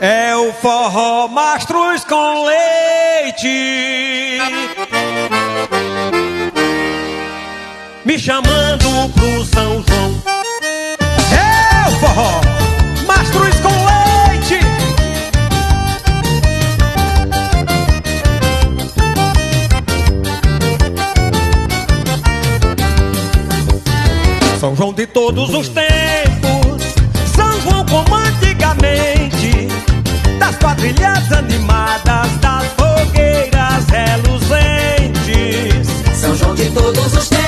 É o forró Mastruz com leite, me chamando pro São João. É o forró Mastruz com leite. São João de todos os tempos, São João como antigamente, das quadrilhas animadas, das fogueiras reluzentes. São João de todos os tempos,